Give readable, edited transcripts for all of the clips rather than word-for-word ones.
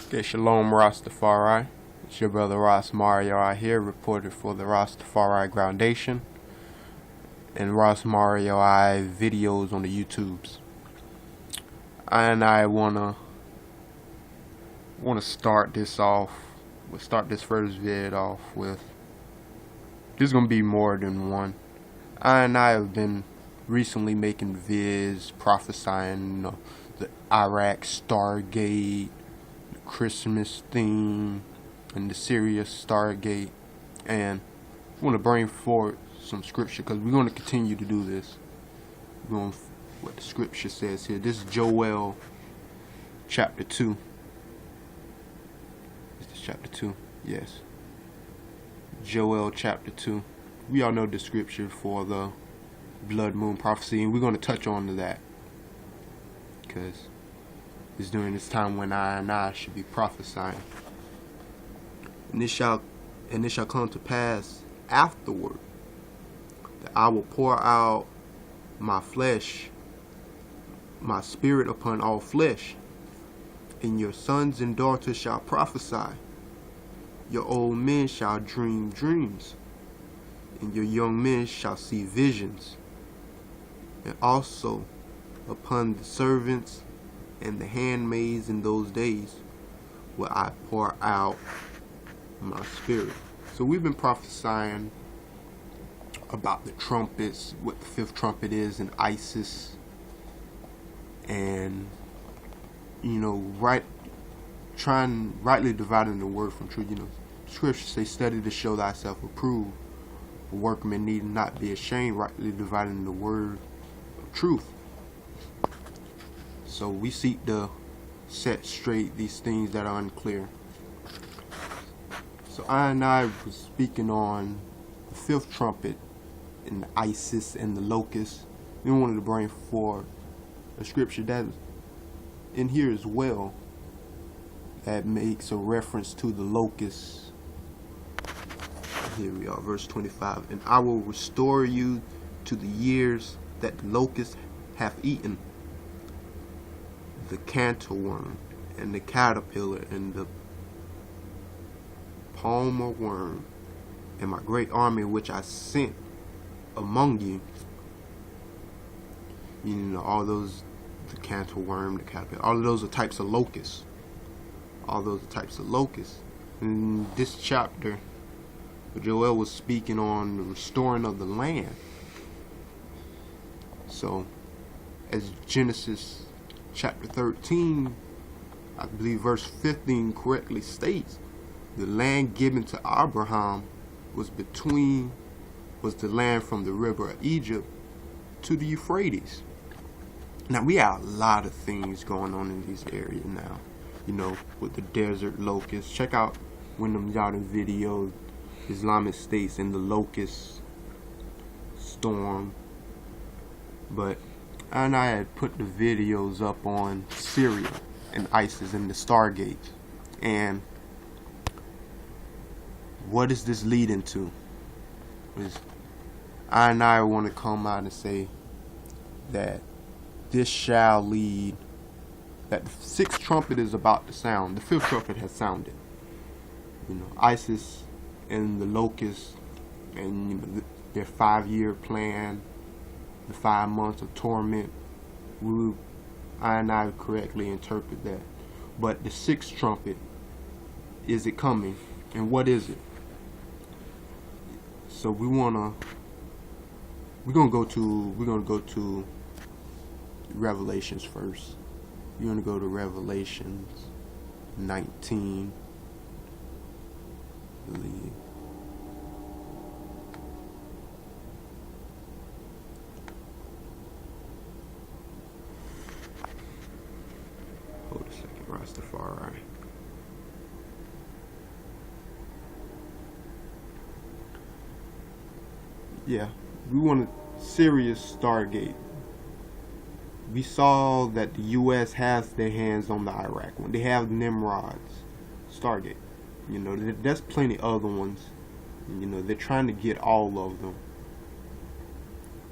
Okay, Shalom Rastafari. It's your brother Ross Mario out here, reporter for the Rastafari Groundation and Ross Mario I videos on the YouTubes. I wanna start this off. We'll start this first vid off with. There's gonna be more than one. I have been recently making vids prophesying the Iraq Stargate, the Christmas theme, and the Syria Stargate, and I want to bring forward some scripture because we're going to continue to do this. We're going what the scripture says here. This is Joel chapter 2. Is this chapter 2? Yes. Joel chapter 2. We all know the scripture for the blood moon prophecy, and we're going to touch on to that because it's during this time when I should be prophesying. And it shall come to pass afterward that I will pour out my flesh, my spirit upon all flesh, and your sons and daughters shall prophesy. Your old men shall dream dreams, and your young men shall see visions. And also upon the servants and the handmaids in those days will I pour out my spirit. So we've been prophesying about the trumpets, what the fifth trumpet is, and ISIS, and rightly dividing the word from truth. Scriptures say, study to show thyself approved, a workman need not be ashamed, rightly dividing the word of truth. So we seek to set straight these things that are unclear. So I was speaking on the fifth trumpet and the ISIS and the Locusts. We wanted to bring forward a scripture that is in here as well that makes a reference to the locusts. Here we are, verse 25. And I will restore you to the years that the locust hath eaten, the cankerworm and the caterpillar and the palmer worm, and my great army which I sent among you. All those, the cankerworm, the caterpillar, all of those are types of locusts. All those are types of locusts. In this chapter, Joel was speaking on the restoring of the land. So, as Genesis chapter 13, I believe verse 15 correctly states, the land given to Abraham was the land from the river of Egypt to the Euphrates. Now we have a lot of things going on in these areas now, with the desert locusts. Check out Wyndham Yachting video, Islamic states in the locust storm. But I had put the videos up on Syria and ISIS and the Stargate. And what is this leading to? I want to come out and say that this shall lead, that the sixth trumpet is about to sound. The fifth trumpet has sounded. ISIS and the locusts and their 5-year plan, the 5 months of torment. I correctly interpret that. But the sixth trumpet, is it coming? And what is it? So we're gonna go to Revelations first. We're gonna go to Revelations 19, I believe. Hold a second, Rastafari. Yeah, we want a serious Stargate. We saw that the U.S. has their hands on the Iraq one. They have Nimrod's Stargate. There's plenty other ones. They're trying to get all of them.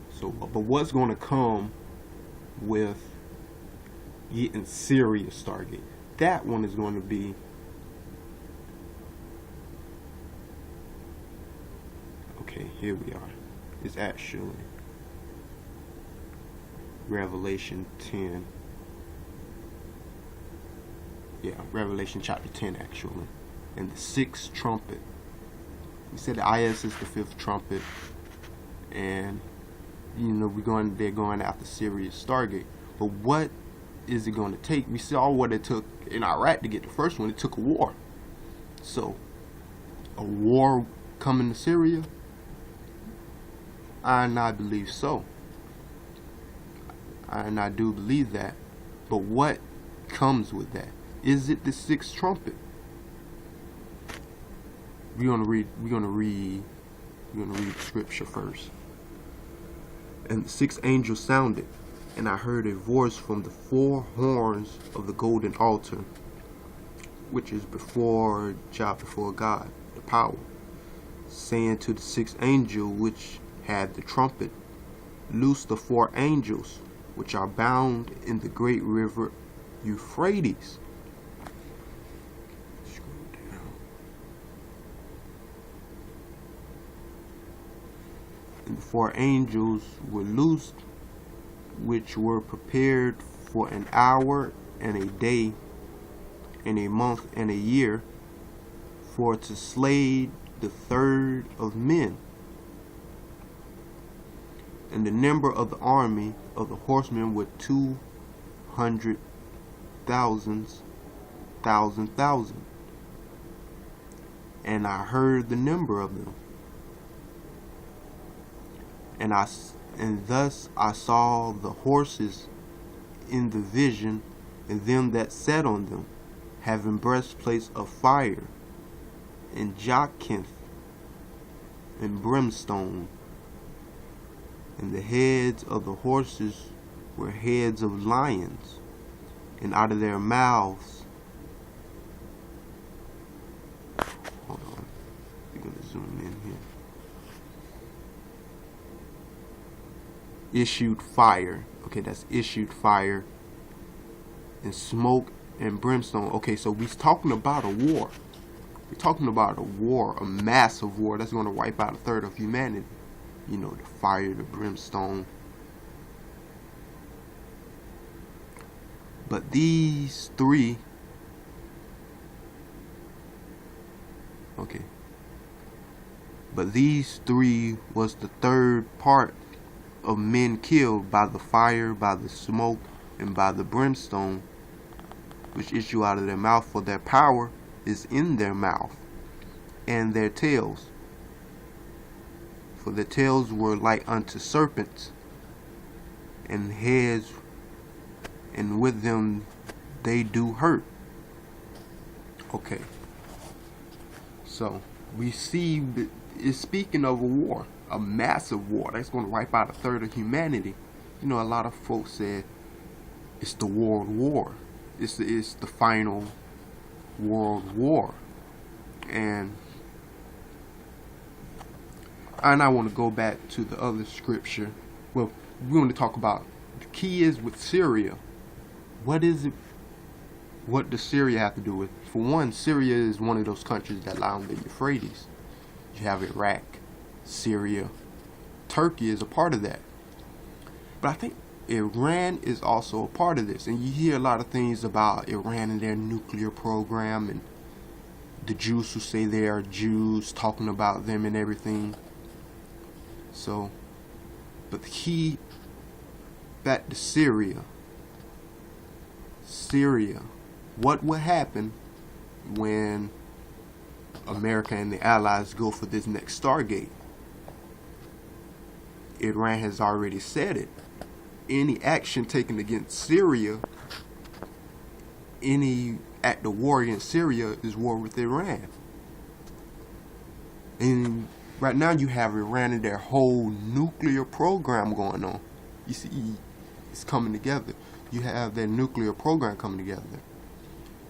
So, but what's going to come with getting Syria Stargate? that one is going to be okay. Here we are. It's actually Revelation 10. Yeah, Revelation chapter 10 actually. And the 6th trumpet. We said the IS is the 5th trumpet, and you know they're going after Syria's Stargate. But what is it going to take? We saw what it took in Iraq to get the first one. It took a war. So a war coming to Syria? I believe so. And I do believe that. But what comes with that? Is it the 6th trumpet? We're gonna read the scripture first. And the 6th angel sounded, and I heard a voice from the 4 horns of the golden altar, which is before God, the power, saying to the 6th angel which had the trumpet, loose the 4 angels which are bound in the great river Euphrates. And the 4 angels were loosed, which were prepared for an hour and a day and a month and a year, for to slay the third of men. And the number of the army of the horsemen were 200,000. And I heard the number of them. And thus I saw the horses in the vision, and them that sat on them, having breastplates of fire, and jacinth, and brimstone. And the heads of the horses were heads of lions, and out of their mouths, hold on, we're going to zoom in here, issued fire. Okay, that's issued fire, and smoke and brimstone. Okay, so we're talking about a war. We're talking about a war, a massive war that's going to wipe out a third of humanity. You know, the fire, the brimstone. But these 3, okay, but these 3 was the third part of men killed by the fire, by the smoke, and by the brimstone, which issue out of their mouth, for their power is in their mouth, and their tails. For the tails were like unto serpents, and heads, and with them they do hurt. Okay, so we see that it's speaking of a war, a massive war that's going to wipe out a third of humanity. You know, a lot of folks said it's the world war. It's the final world war. And I want to go back to the other scripture. Well, we want to talk about the key is with Syria. What is it? What does Syria have to do with? For one, Syria is one of those countries that lie on the Euphrates. You have Iraq, Syria, Turkey is a part of that. But I think Iran is also a part of this. And you hear a lot of things about Iran and their nuclear program, and the Jews who say they are Jews, talking about them and everything. So, but the key back to Syria. What will happen when America and the Allies go for this next Stargate? Iran has already said it. Any action taken against Syria, any act of war against Syria is war with Iran. And right now you have Iran and their whole nuclear program going on. You see, it's coming together. You have their nuclear program coming together.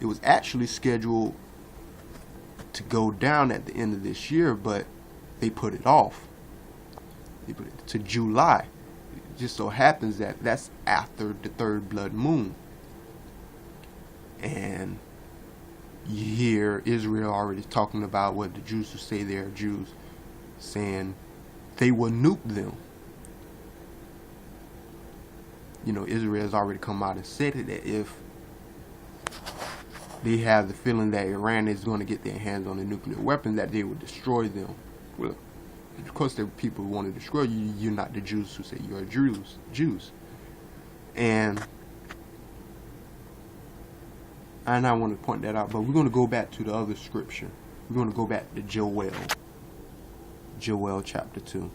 It was actually scheduled to go down at the end of this year, but they put it off. They put it to July. It just so happens that that's after the third blood moon. And you hear Israel already talking about what the Jews who say they are Jews, saying they will nuke them. You know, Israel has already come out and said it, that if they have the feeling that Iran is going to get their hands on a nuclear weapon, that they would destroy them. Well, of course, there are people who want to destroy you. You're not the Jews who say you are Jews. And I want to point that out, but we're going to go back to the other scripture. We're going to go back to Joel chapter 2.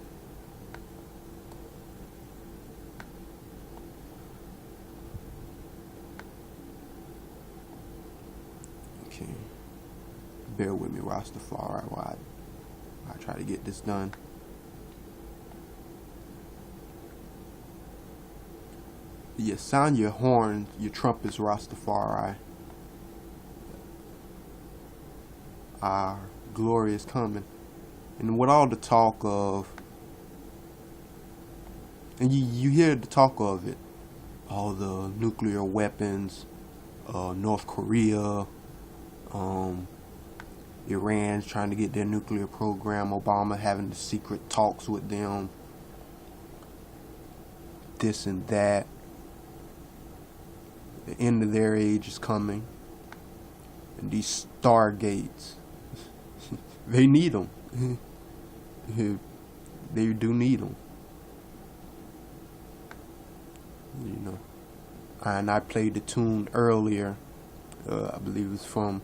Okay. Bear with me, Rastafari, while I try to get this done. Yeah, sound your horns, your trumpets, Rastafari. Our glory is coming. And with all the talk of, and you hear the talk of it, all the nuclear weapons, North Korea, Iran's trying to get their nuclear program, Obama having the secret talks with them, this and that. The end of their age is coming. And these stargates, they need them. They do need them. You know. And I played the tune earlier. I believe it was from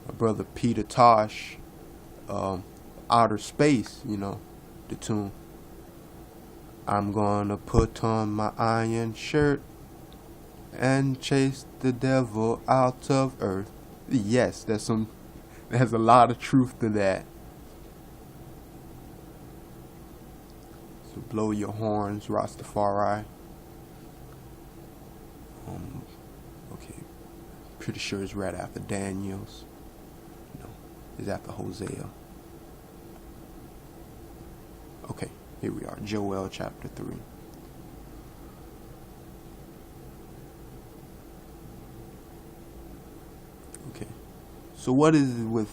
my brother Peter Tosh. Outer Space, you know, the tune. I'm gonna put on my iron shirt and chase the devil out of earth. Yes, there's a lot of truth to that. So blow your horns, Rastafari. Okay, pretty sure it's right after Daniel's. No, it's after Hosea. Okay, here we are, Joel chapter 3. Okay, so what is it with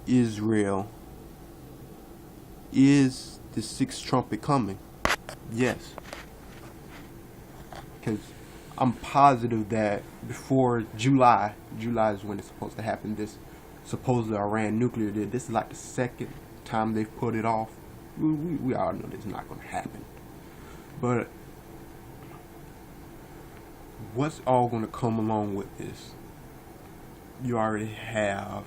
Israel? Is the sixth trumpet coming? Yes. Because I'm positive that before July is when it's supposed to happen, this supposed Iran nuclear deal, this is like the second time they've put it off. We all know this is not going to happen. But what's all going to come along with this? You already have,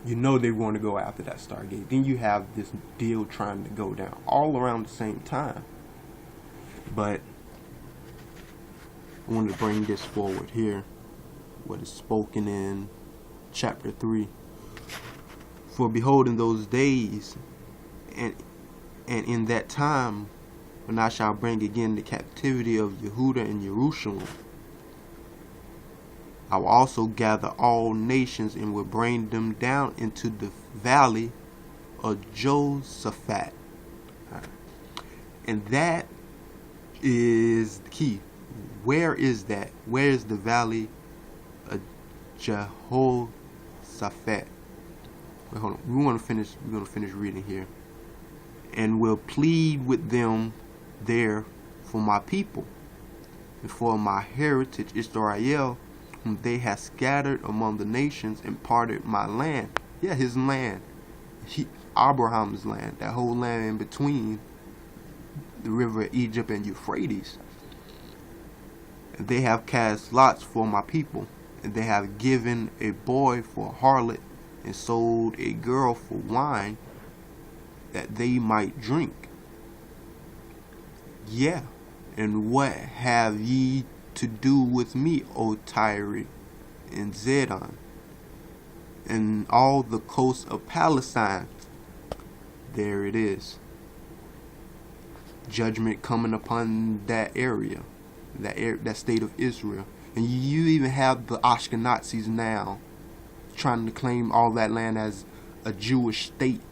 you know they want to go after that Stargate. Then you have this deal trying to go down all around the same time. But I wanted to bring this forward here. What is spoken in chapter 3. For behold, in those days, and in that time, when I shall bring again the captivity of Yehuda and Jerusalem, I will also gather all nations and will bring them down into the valley of Josaphat. And that is the key. Where is that? Where is the valley of Jehoshaphat? Wait, hold on. We're gonna finish reading here. And will plead with them there for my people and for my heritage Israel, whom they have scattered among the nations and parted my land. Yeah, his land. Abraham's land. That whole land in between the river of Egypt and Euphrates. And they have cast lots for my people, and they have given a boy for a harlot, and sold a girl for wine, that they might drink. Yeah, and what have ye to do with me, O Tyre and Zidon, and all the coast of Palestine? There it is. Judgment coming upon that area, that state of Israel. And you even have the Ashkenazis now trying to claim all that land as a Jewish state.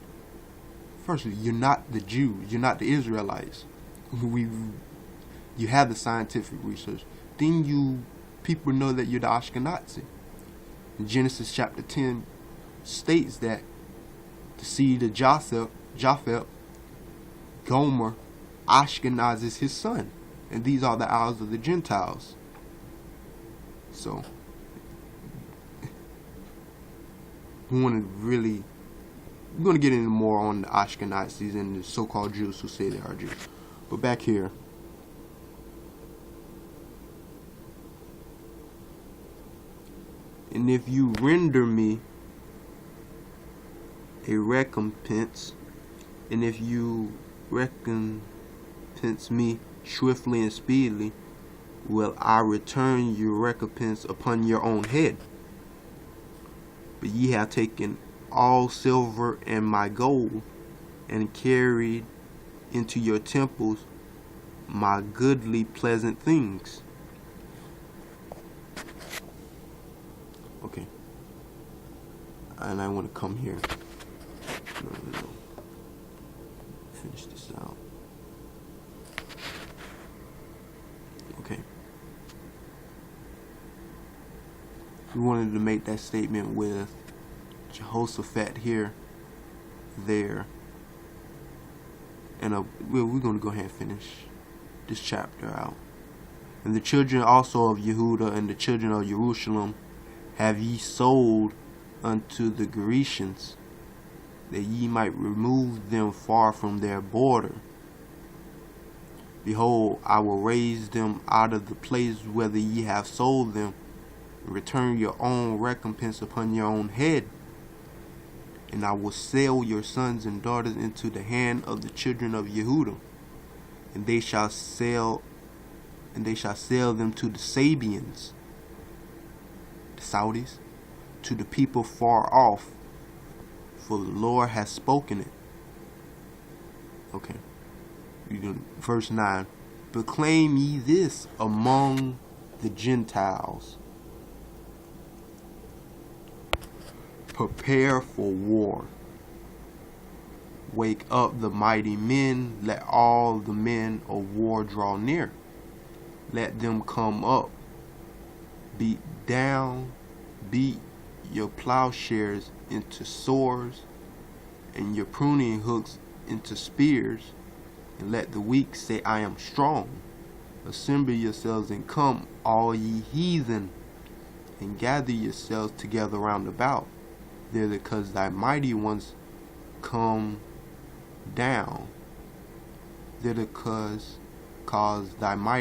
Firstly, you're not the Jews. You're not the Israelites. You have the scientific research. Then you people know that you're the Ashkenazi. Genesis chapter 10 states that the seed of Japheth, Gomer, Ashkenaz is his son. And these are the isles of the Gentiles. So, we're going to get into more on the Ashkenazis and the so-called Jews who say they are Jews. But back here. And if you render me a recompense, and if you recompense me swiftly and speedily, will I return your recompense upon your own head. But ye have taken all silver and my gold, and carried into your temples my goodly pleasant things. Okay. And I want to come here. No. Finish this out. Okay. We wanted to make that statement with Jehoshaphat here, there, and we're going to go ahead and finish this chapter out. And the children also of Yehuda and the children of Jerusalem have ye sold unto the Grecians, that ye might remove them far from their border. Behold, I will raise them out of the place whither ye have sold them, and return your own recompense upon your own head. And I will sell your sons and daughters into the hand of the children of Yehuda, and they shall sell them to the Sabians, the Saudis, to the people far off, for the Lord has spoken it. Okay. Verse 9. Proclaim ye this among the Gentiles. Prepare for war. Wake up the mighty men. Let all the men of war draw near. Let them come up. Beat your plowshares into swords, and your pruning hooks into spears. And let the weak say, I am strong. Assemble yourselves and come, all ye heathen, and gather yourselves together round about. There, because thy mighty ones come down. There, because thy mighty